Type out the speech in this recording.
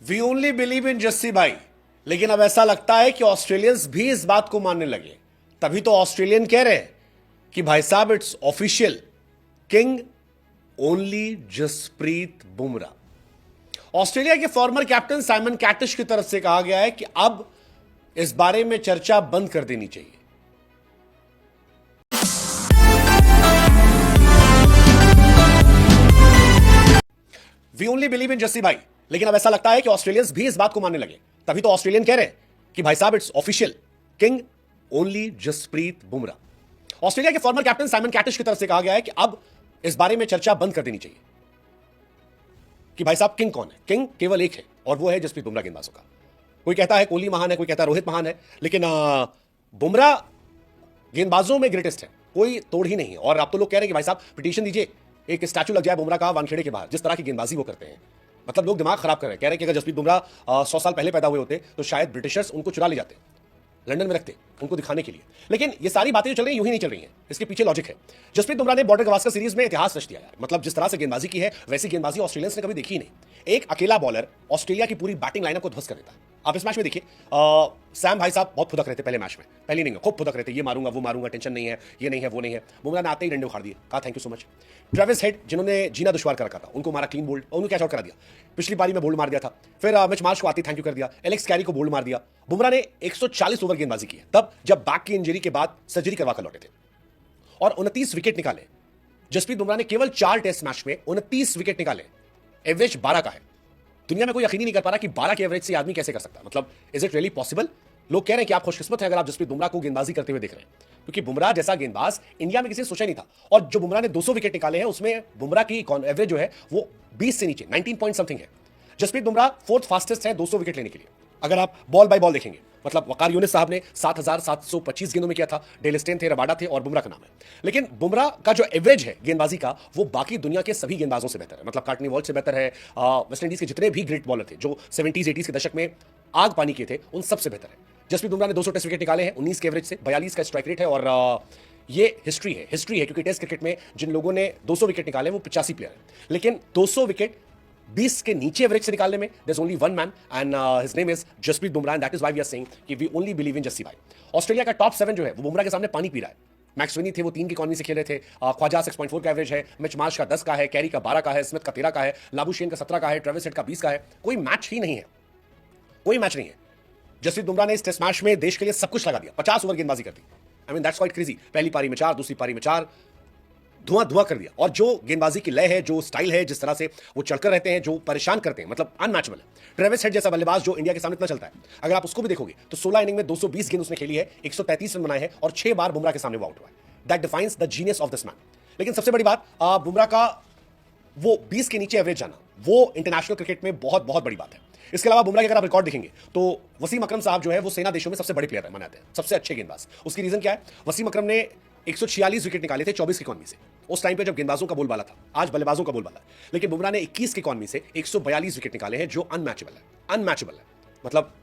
We only believe in Jassi bhai. लेकिन अब ऐसा लगता है कि ऑस्ट्रेलियंस भी इस बात को मानने लगे। तभी तो ऑस्ट्रेलियन कह रहे हैं कि भाई साहब it's official, king only Jasprit Bumrah. Australia के फॉर्मर कैप्टन साइमन कैटिश की तरफ से कहा गया है कि अब इस बारे में चर्चा बंद कर देनी चाहिए। We only believe in Jassi bhai. लेकिन अब ऐसा लगता है कि ऑस्ट्रेलियंस भी इस बात को मानने लगे। तभी तो ऑस्ट्रेलियन कह रहे हैं कि भाई साहब it's official, king only Jasprit Bumrah. Australia के फॉर्मर कैप्टन साइमन कैटिश की तरफ से कहा गया है कि अब इस बारे में चर्चा बंद कर देनी चाहिए कि भाई साहब किंग कौन है। किंग केवल एक है और वो है जसप्रीत बुमराह गेंदबाजों का। कोई कहता है कोहली महान है, कोई कहता है रोहित महान है, लेकिन बुमराह गेंदबाजों में ग्रेटेस्ट है, कोई तोड़ ही नहीं है। और आप तो लोग कह रहे हैं कि भाई साहब पिटीशन दीजिए, एक स्टैचू लग जाए बुमराह का वानखेड़े के बाहर, जिस तरह की गेंदबाजी वो करते हैं। मतलब लोग दिमाग खराब कर रहे हैं, कह रहे हैं कि अगर जसप्रीत बुमराह 100 साल पहले पैदा हुए होते तो शायद ब्रिटिशर्स उनको चुरा ले जाते, लंदन में रखते उनको दिखाने के लिए। लेकिन ये सारी बातें जो चल रही हैं यूं ही नहीं चल रही हैं, इसके पीछे लॉजिक है। जसप्रीत बुमराह ने बॉर्डर गवास्कर सीरीज में इतिहास रच दिया यार। मतलब जिस तरह से गेंदबाजी की है वैसी गेंदबाजी ऑस्ट्रेलियंस ने कभी देखी ही नहीं। एक अकेला बॉलर ऑस्ट्रेलिया की पूरी बैटिंग लाइनअप को ध्वस्त कर देता है। आप इस मैच में देखिए, सैम भाई साहब बहुत फुदक रहे थे पहले मैच में, पहली नहीं खूब फुदक रहे थे, ये मारूंगा वो मारूंगा, टेंशन नहीं है, ये नहीं है वो नहीं है। बुमराह ने आते ही डंडे उखाड़ दिए, कहा thank you so much. Travis head जिन्होंने जीना दुश्वार कर रखा था उनको मारा क्लीन बोल्ड, उनको कैच आउट करा दिया। पिछली पारी में बोल्ड मार दिया था, फिर मिच मार्श को आते थैंक यू कर दिया, एलेक्स कैरी को बोल्ड मार दिया। बुमराह ने 140 ओवर गेंदबाजी की है तब जब बैक की इंजरी के बाद सर्जरी करवा कर लौटे थे, और 29 विकेट निकाले। जसप्रीत बुमराह ने केवल 4 टेस्ट मैच में 29 विकेट निकाले, एवरेज 12 का है। दुनिया में कोई यकीन ही नहीं कर पा रहा कि 12 के एवरेज से आदमी कैसे कर सकता है। मतलब इज इट रियली पॉसिबल? लोग कह रहे हैं कि आप खुशकिस्मत हैं अगर आप जसप्रीत बुमराह को गेंदबाजी करते हुए देख रहे हैं, क्योंकि बुमराह जैसा गेंदबाज इंडिया में किसी ने सोचा नहीं था। और जो बुमराह ने 200 विकेट निकाले हैं उसमें बुमराह की एवरेज जो है वो 20 से नीचे 19 पॉइंट समथिंग है। जसप्रीत बुमराह 4th फास्टेस्ट है 200 विकेट लेने के लिए। अगर आप बॉल बाय बॉल देखेंगे, मतलब वकार यूनिस साहब ने 7,725 गेंदों में किया था, डेल स्टेन थे, रबाडा थे और बुमराह का नाम है। लेकिन बुमराह का जो एवरेज है गेंदबाजी का वो बाकी दुनिया के सभी गेंदबाजों से बेहतर है। मतलब कार्टनी वॉल्ट से बेहतर है, वेस्ट इंडीज के जितने भी ग्रेट बॉलर थे जो 70s 80s के दशक में आग पानी किए थे उन सबसे बेहतर है। जसप्रीत बुमराह ने 200 टेस्ट विकेट निकाले हैं 19 के एवरेज से, 42 का स्ट्राइक रेट है। और ये हिस्ट्री है क्योंकि टेस्ट क्रिकेट में जिन लोगों ने 200 विकेट निकाले वो 85 प्लेयर है, लेकिन 200 विकेट 20 के नीचे एवरेज से निकालने में there is only one man and his name is Jasprit Bumrah, and that is why we are saying कि we only believe in Jassi भाई। ऑस्ट्रेलिया का टॉप 7 जो है वो बुमराह के सामने पानी पी रहा है। मैक्स स्विनी थे, वो 3 की इकॉनमी से खेल रहे थे। ख्वाजा 6.4 का एवरेज है, मिच मार्श का 10 का है, कैरी का 12 का है, स्मिथ का 13 का है, लाबुशेन का 17 का है, ट्रेविस हेड का 20 का है। कोई मैच ही नहीं है, कोई मैच नहीं है। जसप्रीत बुमराह ने इस टेस्ट मैच में देश के लिए सब कुछ लगा दिया, 50 ओवर गेंदबाजी कर दी। I mean that's quite crazy. पहली पारी में 4, दूसरी पारी में 4, धुआं धुआं कर दिया। और जो गेंदबाजी की लय है, जो स्टाइल है, जिस तरह से वो चढ़कर रहते हैं, जो परेशान करते हैं, मतलब अनमैचेबल है। ट्रेविस हेड जैसा बल्लेबाज जो इंडिया के सामने इतना चलता है, अगर आप उसको भी देखोगे तो 16 इनिंग में 220 गेंद उसने खेली है, 133 रन बनाए हैं और 6 बार बुमराह के सामने वो आउट हुआ है। That defines the genius of this man. लेकिन सबसे बड़ी बात, बुमराह का वो 20 के नीचे एवरेज जाना वो इंटरनेशनल क्रिकेट में बहुत बहुत बड़ी बात है। इसके अलावा बुमराह के अगर आप रिकॉर्ड देखेंगे तो वसीम अकरम साहब जो है वो सेना देशों में सबसे बड़े प्लेयर माने जाते हैं, सबसे अच्छे गेंदबाज। उसकी रीजन क्या है? वसीम अकरम ने 146 विकेट निकाले थे 24 की इकॉनमी से, उस टाइम पे जब गेंदबाजों का बोलबाला था। आज बल्लेबाजों का बोलबाला है। लेकिन बुमराह ने 21 की इकॉनमी से 142 विकेट निकाले हैं जो अनमैचेबल है, अनमैचेबल है। मतलब